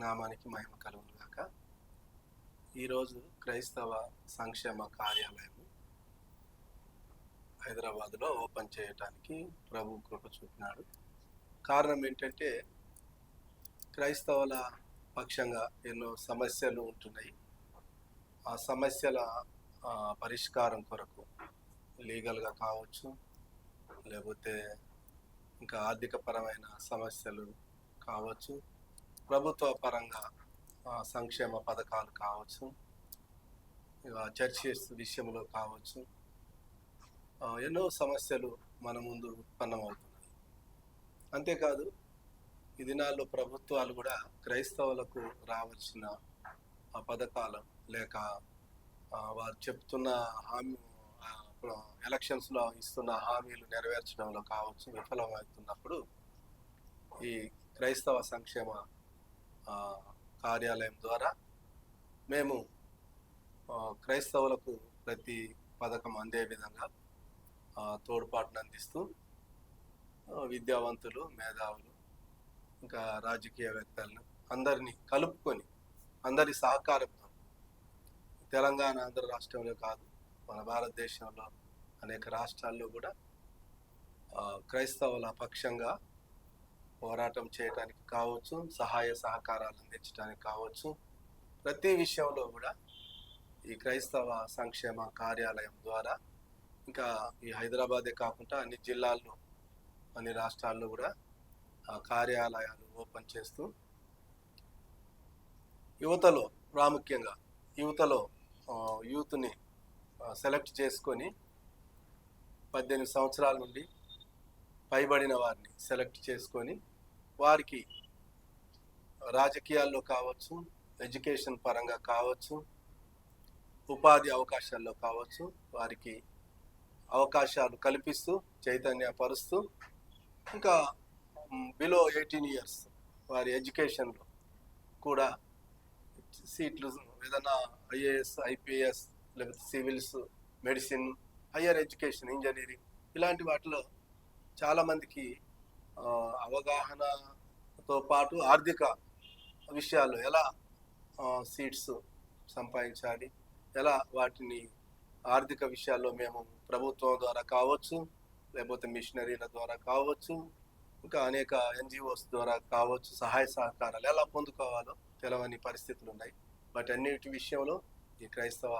నామానికి మహిమ కలుగును గాక. ఈరోజు క్రైస్తవ సంక్షేమ కార్యాలయం హైదరాబాద్లో ఓపెన్ చేయడానికి ప్రభు కృప చూపినాడు. కారణం ఏంటంటే క్రైస్తవుల పక్షంగా ఎన్నో సమస్యలు ఉంటున్నాయి. ఆ సమస్యల పరిష్కారం కొరకు లీగల్గా కావచ్చు, లేకపోతే ఇంకా ఆర్థికపరమైన సమస్యలు కావచ్చు, ప్రభుత్వ పరంగా సంక్షేమ పథకాలు కావచ్చు, చర్చెస్ విషయంలో కావచ్చు, ఎన్నో సమస్యలు మన ముందు ఉత్పన్నమవుతున్నాయి. అంతేకాదు ఈ దినాల్లో ప్రభుత్వాలు కూడా క్రైస్తవులకు రావాల్సిన పథకాలు లేక వారు చెప్తున్న హామీ ఎలక్షన్స్లో ఇస్తున్న హామీలు నెరవేర్చడంలో కావచ్చు విఫలమవుతున్నప్పుడు ఈ క్రైస్తవ సంక్షేమ కార్యాలయం ద్వారా మేము క్రైస్తవులకు ప్రతి పథకం అందే విధంగా తోడ్పాటును అందిస్తూ విద్యావంతులు, మేధావులు, ఇంకా రాజకీయవేత్తలను అందరినీ కలుపుకొని అందరి సహకారంతో తెలంగాణ ఆంధ్ర రాష్ట్రంలో కాదు, మన భారతదేశంలో అనేక రాష్ట్రాల్లో కూడా క్రైస్తవుల పక్షంగా పోరాటం చేయడానికి కావచ్చు, సహాయ సహకారాలు అందించడానికి కావచ్చు, ప్రతి విషయంలో కూడా ఈ క్రైస్తవ సంక్షేమ కార్యాలయం ద్వారా ఇంకా ఈ హైదరాబాదే కాకుండా అన్ని జిల్లాల్లో అన్ని రాష్ట్రాల్లో కూడా కార్యాలయాలు ఓపెన్ చేస్తూ యువతలో ప్రాముఖ్యంగా యూత్ని సెలెక్ట్ చేసుకొని 18 సంవత్సరాల నుండి పైబడిన వారిని సెలెక్ట్ చేసుకొని వారికి రాజకీయాల్లో కావచ్చు, ఎడ్యుకేషన్ పరంగా కావచ్చు, ఉపాధి అవకాశాల్లో కావచ్చు వారికి అవకాశాలు కల్పిస్తూ చైతన్యపరుస్తూ ఇంకా బిలో 18 ఇయర్స్ వారి ఎడ్యుకేషన్లో కూడా సీట్లు ఏదైనా ఐఏఎస్, ఐపీఎస్, లేకపోతే civils, medicine, higher education, engineering ఇలాంటి వాటిలో చాలామందికి అవగాహనతో పాటు ఆర్థిక విషయాలు ఎలా సీట్స్ సంపాదించాలి, ఎలా వాటిని ఆర్థిక విషయాల్లో మేము ప్రభుత్వం ద్వారా కావచ్చు, లేకపోతే మిషనరీల ద్వారా కావచ్చు, ఇంకా అనేక ఎన్జిఓస్ ద్వారా కావచ్చు, సహాయ సహకారాలు ఎలా పొందుకోవాలో తెలవని పరిస్థితులు ఉన్నాయి. వాటన్నిటి విషయంలో ఈ క్రైస్తవ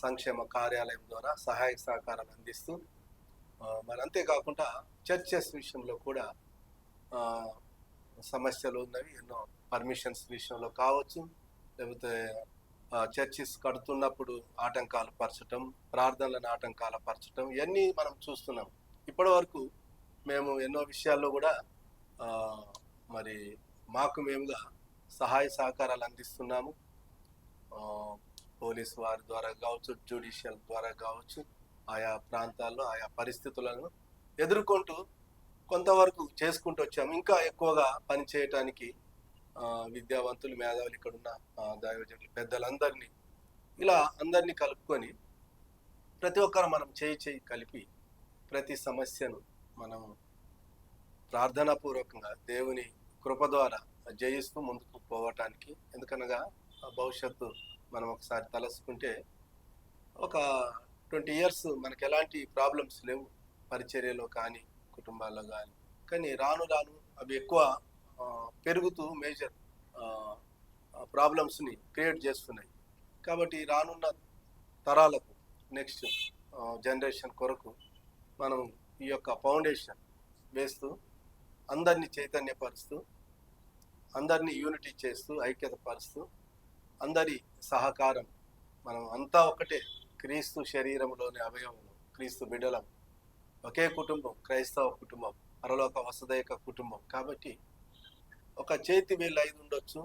సంక్షేమ కార్యాలయం ద్వారా సహాయ సహకారాలు అందిస్తూ మరి అంతేకాకుండా చర్చెస్ విషయంలో కూడా సమస్యలు ఉన్నవి. ఎన్నో పర్మిషన్స్ విషయంలో కావచ్చు, లేకపోతే చర్చెస్ కడుతున్నప్పుడు ఆటంకాలు పరచటం, ప్రార్థనలను ఆటంకాలు పరచటం, ఇవన్నీ మనం చూస్తున్నాం. ఇప్పటి వరకు మేము ఎన్నో విషయాల్లో కూడా మరి మాకు మేముగా సహాయ సహకారాలు అందిస్తున్నాము. పోలీసు వారి ద్వారా కావచ్చు, జ్యుడిషియల్ ద్వారా కావచ్చు, ఆయా ప్రాంతాల్లో ఆయా పరిస్థితులను ఎదుర్కొంటూ కొంతవరకు చేసుకుంటూ వచ్చాము. ఇంకా ఎక్కువగా పని చేయటానికి విద్యావంతులు, మేధావులు, ఇక్కడున్న దైవజనులు, పెద్దలందరినీ ఇలా అందరినీ కలుపుకొని ప్రతి ఒక్కరు మనం చేయి కలిపి ప్రతి సమస్యను మనం ప్రార్థనాపూర్వకంగా దేవుని కృప ద్వారా జయిస్తూ ముందుకు పోవటానికి, ఎందుకనగా భవిష్యత్తు మనం ఒకసారి తలసుకుంటే ఒక 20 ఇయర్స్ మనకు ఎలాంటి ప్రాబ్లమ్స్ లేవు పరిచర్యలో కానీ కుటుంబాల్లో కానీ రాను అవి ఎక్కువ పెరుగుతూ మేజర్ ప్రాబ్లమ్స్ని క్రియేట్ చేస్తున్నాయి. కాబట్టి రానున్న తరాలకు, నెక్స్ట్ జనరేషన్ కొరకు మనం ఈ యొక్క ఫౌండేషన్ వేస్తూ అందరినీ చైతన్యపరుస్తూ, అందరినీ యూనిటీ చేస్తూ, ఐక్యత పరుస్తూ, అందరి సహకారం, మనం అంతా ఒకటే, క్రీస్తు శరీరంలోని అవయవము, క్రీస్తు బిడ్డలం, ఒకే కుటుంబం, క్రైస్తవ కుటుంబం, పరలోక వసుదైక కుటుంబం. కాబట్టి ఒక చేతి వేలు 5 ఉండొచ్చు,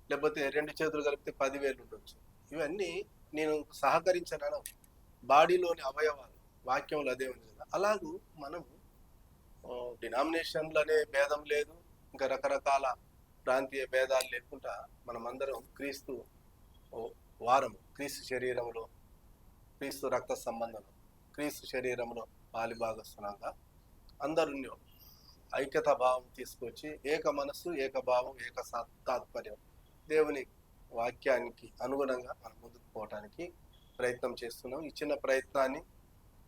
లేకపోతే 2 చేతులు కలిపితే 10 వేలు ఉండొచ్చు. ఇవన్నీ నేను సహకరించను. బాడీలోని అవయవాలు, వాక్యంలో అదే ఉంది కదా. అలాగూ మనం డినామినేషన్లు అనే భేదం లేదు, ఇంకా రకరకాల ప్రాంతీయ భేదాలు లేకుండా మనమందరం క్రీస్తు వారము, క్రీస్తు శరీరంలో, క్రీస్తు రక్త సంబంధంలో, క్రీస్తు శరీరంలో పాలిభాగస్తులంగా అందరూ ఐక్యత భావం తీసుకొచ్చి ఏక మనస్సు, ఏక భావం, ఏక తాత్పర్యం, దేవుని వాక్యానికి అనుగుణంగా మనం ముందుకు పోవడానికి ప్రయత్నం చేస్తున్నాం. ఈ చిన్న ప్రయత్నాన్ని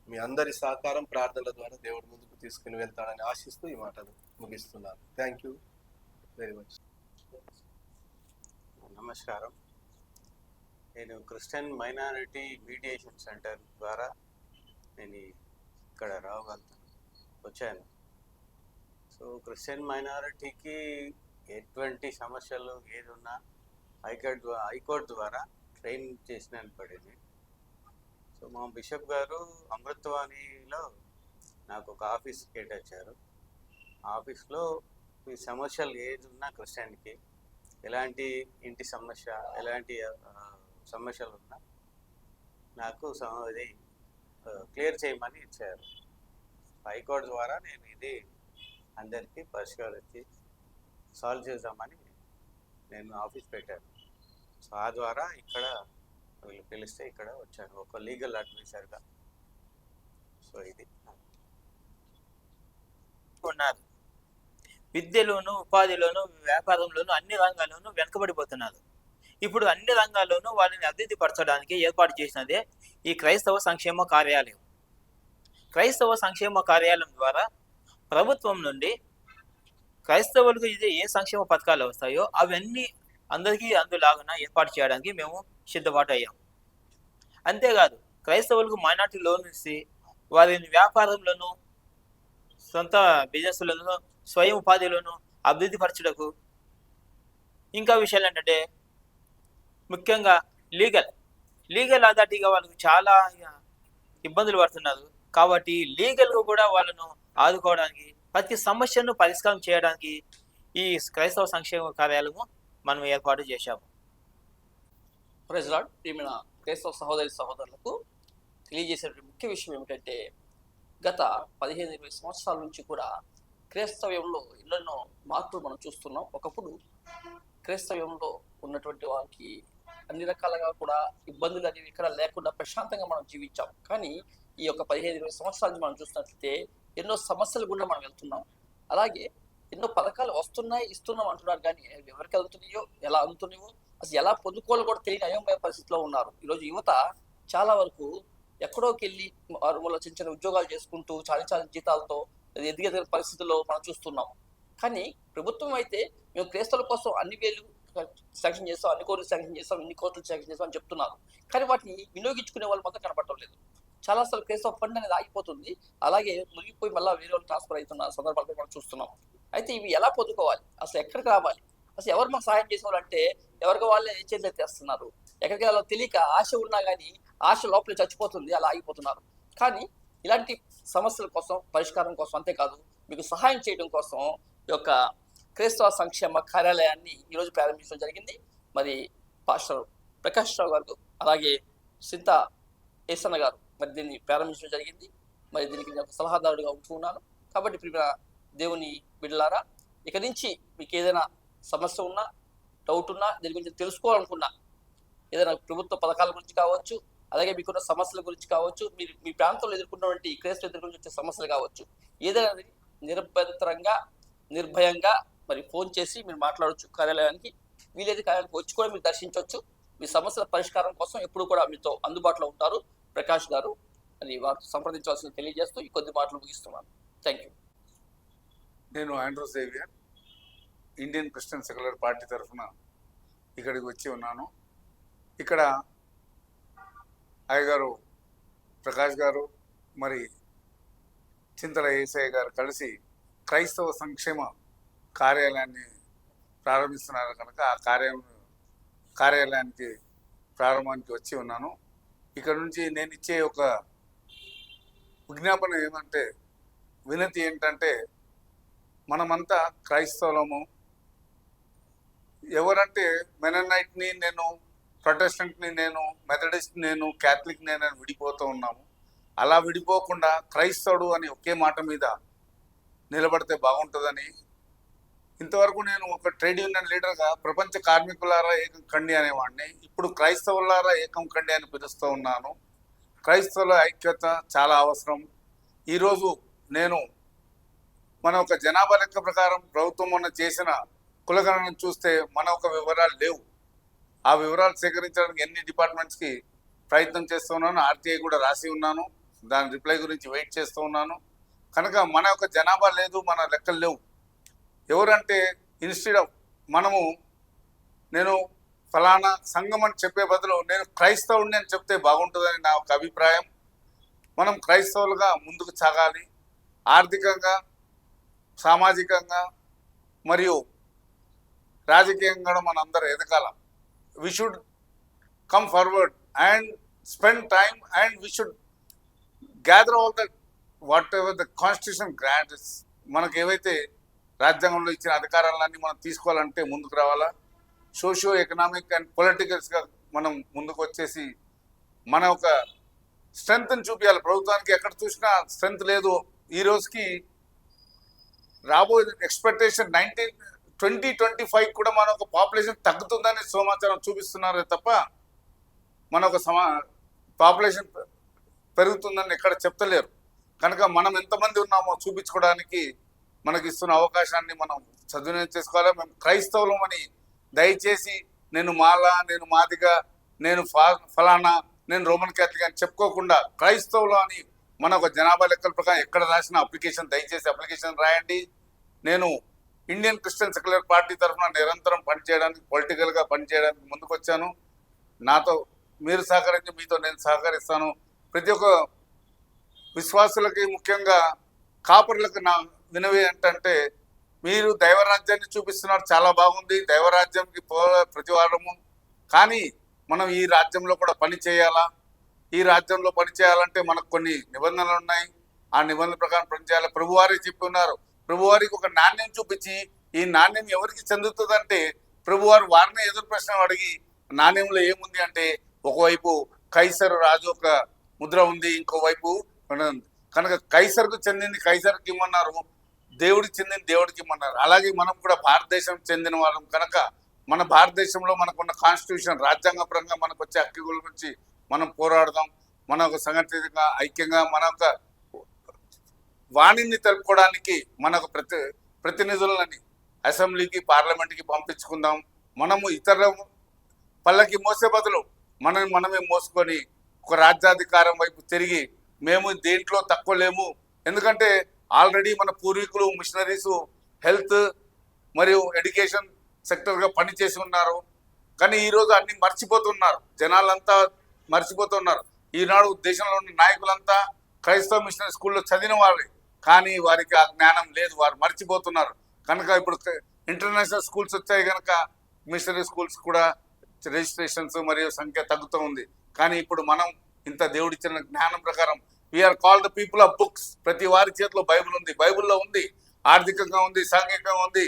మీ అందరి సహకారం ప్రార్థనల ద్వారా దేవుడి ముందుకు తీసుకుని వెళ్తాడని ఆశిస్తూ ఈ మాటలు ముగిస్తున్నాను. Thank you very much. నమస్కారం. నేను క్రిస్టియన్ మైనారిటీ మీడియేషన్ సెంటర్ ద్వారా నేను ఇక్కడ వచ్చాను. సో క్రిస్టియన్ మైనారిటీకి ఎటువంటి సమస్యలు ఏదున్నా హైకోర్టు ద్వారా ట్రైన్ చేసిన పడింది. సో మా బిషప్ గారు అమృతవాణిలో నాకు ఒక ఆఫీస్ కేటాయించారు. ఆఫీస్లో ఈ సమస్యలు ఏది ఉన్నా క్రిస్టియన్కి ఎలాంటి ఇంటి సమస్య, ఎలాంటి సమస్యలు ఉన్నా నాకు ఇది క్లియర్ చేయమని ఇచ్చారు. హైకోర్టు ద్వారా నేను ఇది అందరికీ పరిష్కరించి సాల్వ్ చేద్దామని నేను ఆఫీస్ పెట్టాను. సో ఆ ద్వారా ఇక్కడ వీళ్ళు పిలిస్తే ఇక్కడ వచ్చాను ఒక లీగల్ అడ్వైజర్గా. సో ఇది ఉన్నారు. విద్యలోను, ఉపాధిలోను, వ్యాపారంలోను అన్ని రంగాల్లోనూ వెనుకబడిపోతున్నారు. ఇప్పుడు అన్ని రంగాల్లోనూ వాళ్ళని అభివృద్ధి పరచడానికి ఏర్పాటు చేసినదే ఈ క్రైస్తవ సంక్షేమ కార్యాలయం. క్రైస్తవ సంక్షేమ కార్యాలయం ద్వారా ప్రభుత్వం నుండి క్రైస్తవులకు ఇది ఏ సంక్షేమ పథకాలు వస్తాయో అవన్నీ అందరికీ అందులాగున ఏర్పాటు చేయడానికి మేము సిద్ధపాటు అయ్యాం. అంతేకాదు క్రైస్తవులకు మైనార్టీ లోన్ ఇచ్చి వారిని వ్యాపారంలోనూ, సొంత బిజినెస్లను, స్వయం ఉపాధిలోనూ అభివృద్ధి పరచుటకు, ఇంకా విషయాలు ఏంటంటే ముఖ్యంగా లీగల్ అథారిటీగా వాళ్ళకు చాలా ఇబ్బందులు పడుతున్నారు. కాబట్టి లీగల్గా కూడా వాళ్ళను ఆదుకోవడానికి, ప్రతి సమస్యను పరిష్కారం చేయడానికి ఈ క్రైస్తవ సంక్షేమ కార్యాలయము మనం ఏర్పాటు చేశాము. Praise Lord. ప్రియమైన క్రైస్తవ సహోదరులకు తెలియజేసే ముఖ్య విషయం ఏమిటంటే, గత 15-20 సంవత్సరాల నుంచి కూడా క్రైస్తవ్యంలో ఎన్నెన్నో మార్పులు మనం చూస్తున్నాం. ఒకప్పుడు క్రైస్తవ్యంలో ఉన్నటువంటి వారికి అన్ని రకాలుగా కూడా ఇబ్బందులు అనేవి ఇక్కడ లేకుండా ప్రశాంతంగా మనం జీవించాం. కానీ ఈ యొక్క 15-20 సంవత్సరాల నుంచి మనం చూసినట్లయితే ఎన్నో సమస్యలు గుండా మనం వెళ్తున్నాం. అలాగే ఎన్నో పథకాలు వస్తున్నాయి, ఇస్తున్నాం అంటున్నారు. కానీ ఎవరికి అందుతున్నాయో, ఎలా అందుతున్నాయో, అసలు ఎలా పొందుకోవాలో కూడా తెలియని అయోమయ పరిస్థితిలో ఉన్నారు. ఈరోజు యువత చాలా వరకు ఎక్కడోకి వెళ్ళి వాళ్ళ చిన్న చిన్న ఉద్యోగాలు చేసుకుంటూ చాలా జీతాలతో ఎదిగే పరిస్థితుల్లో మనం చూస్తున్నాం. కానీ ప్రభుత్వం అయితే మేము క్రైస్తవుల కోసం అన్ని వేలు శాంక్షన్ చేస్తాం, అన్ని కోట్లు శాంక్షన్ చేస్తాం, ఇన్ని కోట్లు శాంక్షన్ చేస్తాం అని చెప్తున్నారు. కానీ వాటిని వినియోగించుకునే వాళ్ళు మాత్రం కనపడటం లేదు. చాలా సార్లు క్రైస్తవ ఫండ్ అనేది ఆగిపోతుంది. అలాగే మునిగిపోయి మళ్ళీ వేరే వాళ్ళు ట్రాన్స్ఫర్ అవుతున్న సందర్భాలు మనం చూస్తున్నాం. అయితే ఇవి ఎలా పొందుకోవాలి, అసలు ఎక్కడికి రావాలి, అసలు ఎవరు మాకు సహాయం చేసేవాళ్ళంటే ఎవరికి వాళ్ళే చేతులెత్తేస్తున్నారు. ఎక్కడికి వెళ్ళాలో తెలియక ఆశ ఉన్నా కానీ ఆశ లోపల చచ్చిపోతుంది, అలా ఆగిపోతున్నారు. కానీ ఇలాంటి సమస్యల కోసం, పరిష్కారం కోసం, అంతేకాదు మీకు సహాయం చేయడం కోసం ఈ యొక్క క్రైస్తవ సంక్షేమ కార్యాలయాన్ని ఈరోజు ప్రారంభించడం జరిగింది. మరి పాస్టర్ ప్రకాష్ రావు గారు, అలాగే సింత ఏసన్న గారు మరి దీన్ని ప్రారంభించడం జరిగింది. మరి దీనికి నేను సలహాదారుడిగా ఉంటున్నాను. కాబట్టి ప్రియమైన దేవుని బిడ్డలారా, ఇక నుంచి మీకు ఏదైనా సమస్య ఉన్నా, డౌట్ ఉన్నా, దీని గురించి తెలుసుకోవాలనుకున్నా, ఏదైనా ప్రభుత్వ పథకాల గురించి కావచ్చు, అలాగే మీకున్న సమస్యల గురించి కావచ్చు, మీరు మీ ప్రాంతంలో ఎదుర్కొన్నటువంటి క్రైస్తవ ఎదుర్కొని వచ్చే సమస్యలు కావచ్చు, ఏదైనా నిరభ్యంతరంగా, నిర్భయంగా మరి ఫోన్ చేసి మీరు మాట్లాడవచ్చు. కార్యాలయానికి వీలైతే కార్యాలయానికి వచ్చి కూడా మీరు దర్శించవచ్చు. మీ సమస్యల పరిష్కారం కోసం ఎప్పుడు కూడా మీతో అందుబాటులో ఉంటారు ప్రకాష్ గారు. అది వారు సంప్రదించవలసిన తెలియజేస్తూ ఈ కొద్ది మాటలు ముగిస్తున్నాను. Thank you. నేను Andrew Xavier, Indian Christian Secular Party తరఫున ఇక్కడికి వచ్చి ఉన్నాను. ఇక్కడ అయ్యగారు ప్రకాష్ గారు మరి చింతల ఏసయ్య గారు కలిసి క్రైస్తవ సంక్షేమ కార్యాలయాన్ని ప్రారంభిస్తున్నారు కనుక ఆ కార్యాలయానికి ప్రారంభానికి వచ్చి ఉన్నాను. ఇక్కడ నుంచి నేను ఇచ్చే ఒక విజ్ఞాపన ఏమంటే, వినతి ఏంటంటే, మనమంతా క్రైస్తవులము. ఎవరంటే మెననైట్ని నేను, ప్రొటెస్టెంట్ని నేను, మెథడిస్ట్ నేను, క్యాథలిక్ నేను విడిపోతూ ఉన్నాము. అలా విడిపోకుండా క్రైస్తవుడు అని ఒకే మాట మీద నిలబడితే బాగుంటుందని, ఇంతవరకు నేను ఒక ట్రేడ్ యూనియన్ లీడర్గా ప్రపంచ కార్మికులారా ఏకం కండి అనేవాడిని, ఇప్పుడు క్రైస్తవులారా ఏకం కండి అని పిలుస్తూ ఉన్నాను. క్రైస్తవుల ఐక్యత చాలా అవసరం. ఈరోజు నేను మన ఒక జనాభా లెక్క ప్రకారం ప్రభుత్వం మొన్న చేసిన కులగణన చూస్తే మన ఒక వివరాలు లేవు. ఆ వివరాలు సేకరించడానికి ఎన్ని డిపార్ట్మెంట్స్కి ప్రయత్నం చేస్తూ ఉన్నాను. ఆర్టీఐ కూడా రాసి ఉన్నాను, దాని రిప్లై గురించి వెయిట్ చేస్తూ ఉన్నాను. కనుక మన యొక్క జనాభా లేదు, మన లెక్కలు లేవు. ఎవరంటే ఇన్స్టెడ్ ఆఫ్ నేను ఫలానా సంఘం అని చెప్పే బదులు నేను క్రైస్తవుడిని అని చెప్తే బాగుంటుందని నా ఒక అభిప్రాయం. మనం క్రైస్తవులుగా ముందుకు సాగాలి. ఆర్థికంగా, సామాజికంగా మరియు రాజకీయంగా కూడా మనందరూ ఎదగాల. We should come forward and spend time and we should gather all the whatever the constitution grants. మనకు ఏవైతే రాజ్యాంగంలో ఇచ్చిన అధికారాలన్నీ మనం తీసుకోవాలంటే ముందుకు రావాలా. సోషియో ఎకనామిక్ అండ్ పొలిటికల్స్గా మనం ముందుకు వచ్చేసి మన ఒక స్ట్రెంగ్త్ని చూపించాలి. ప్రభుత్వానికి ఎక్కడ చూసినా స్ట్రెంగ్త్ లేదు. ఈ రోజుకి రాబోయే ఎక్స్పెక్టేషన్ 2025 కూడా మన ఒక పాపులేషన్ తగ్గుతుందని సమాచారం చూపిస్తున్నారే తప్ప మన ఒక పాపులేషన్ పెరుగుతుందని ఎక్కడ చెప్తలేరు. కనుక మనం ఎంతమంది ఉన్నామో చూపించుకోవడానికి మనకి ఇస్తున్న అవకాశాన్ని మనం సద్వినియోగం చేసుకోవాలి. మేము క్రైస్తవులం అని దయచేసి నేను మాల, నేను మాదిగ, నేను ఫలానా, నేను రోమన్ క్యాథలిక్ అని చెప్పుకోకుండా క్రైస్తవులు అని మన ఒక జనాభా లెక్కల ప్రకారం ఎక్కడ రాసిన అప్లికేషన్ దయచేసి అప్లికేషన్ రాయండి. నేను ఇండియన్ క్రిస్టియన్ సెక్యులర్ పార్టీ తరఫున నిరంతరం పనిచేయడానికి, పొలిటికల్గా పనిచేయడానికి ముందుకు వచ్చాను. నాతో మీరు సహకరించి మీతో నేను సహకరిస్తాను. ప్రతి ఒక్క విశ్వాసులకి, ముఖ్యంగా కాపరులకు నా వినవి ఏంటంటే, మీరు దైవరాజ్యాన్ని చూపిస్తున్నారు, చాలా బాగుంది. దైవరాజ్యంకి ప్రతి వారము, కానీ మనం ఈ రాజ్యంలో కూడా పని చేయాలా. ఈ రాజ్యంలో పని చేయాలంటే మనకు కొన్ని నిబంధనలు ఉన్నాయి. ఆ నిబంధనల ప్రకారం పనిచేయాలి. ప్రభువారి చెప్పి ఉన్నారు. ప్రభువారికి ఒక నాణ్యం చూపించి ఈ నాణ్యం ఎవరికి చెందుతుందంటే ప్రభువారు వారిని ఎదురు ప్రశ్న అడిగి నాణ్యంలో ఏముంది అంటే ఒకవైపు కైసరు రాజు ఒక ముద్ర ఉంది, ఇంకోవైపు కనుక కైసర్కు చెందింది కైసర్కి ఇమ్మన్నారు, దేవుడికి చెందింది దేవుడికి ఇమ్మన్నారు. అలాగే మనం కూడా భారతదేశం చెందిన వాళ్ళం కనుక మన భారతదేశంలో మనకున్న కాన్స్టిట్యూషన్, రాజ్యాంగపరంగా మనకు వచ్చే హక్కుల గురించి మనం పోరాడదాం. మన ఒక సంఘటితంగా, ఐక్యంగా మన ఒక వాణిని తెలుపుకోవడానికి మన ఒక ప్రతినిధులని అసెంబ్లీకి, పార్లమెంట్కి పంపించుకుందాం. మనము ఇతరుల పళ్ళకి మోసే బదులు మనమే మోసుకొని ఒక రాజ్యాధికారం వైపు తిరిగి మేము దేంట్లో తక్కువ లేము. ఎందుకంటే ఆల్రెడీ మన పూర్వీకులు మిషనరీస్ హెల్త్ మరియు ఎడ్యుకేషన్ సెక్టర్గా పనిచేసి ఉన్నారు. కానీ ఈరోజు అన్ని మర్చిపోతున్నారు, జనాలంతా మర్చిపోతున్నారు. ఈనాడు దేశంలో ఉన్న నాయకులంతా క్రైస్తవ మిషనరీ స్కూల్లో చదివిన వాళ్ళే, కానీ వారికి ఆ జ్ఞానం లేదు, వారు మర్చిపోతున్నారు. కనుక ఇప్పుడు ఇంటర్నేషనల్ స్కూల్స్ వచ్చాయి కనుక మిషనరీ స్కూల్స్ కూడా రిజిస్ట్రేషన్స్ మరియు సంఖ్య తగ్గుతూ ఉంది. కానీ ఇప్పుడు మనం ఇంత దేవుడిచ్చిన జ్ఞానం ప్రకారం we are called the people of books. ప్రతి వారి చేతిలో బైబిల్ ఉంది, బైబిల్లో ఉంది, ఆర్థికంగా ఉంది, సాంఘికంగా ఉంది,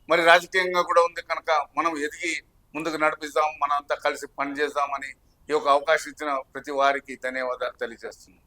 మరి రాజకీయంగా కూడా ఉంది. కనుక మనం ఎదిగి ముందుకు నడిపిస్తాం, మనం అంతా కలిసి పనిచేద్దామని ఈ యొక్క అవకాశం ఇచ్చిన ప్రతి వారికి ధన్యవాదాలు తెలియజేస్తున్నాం.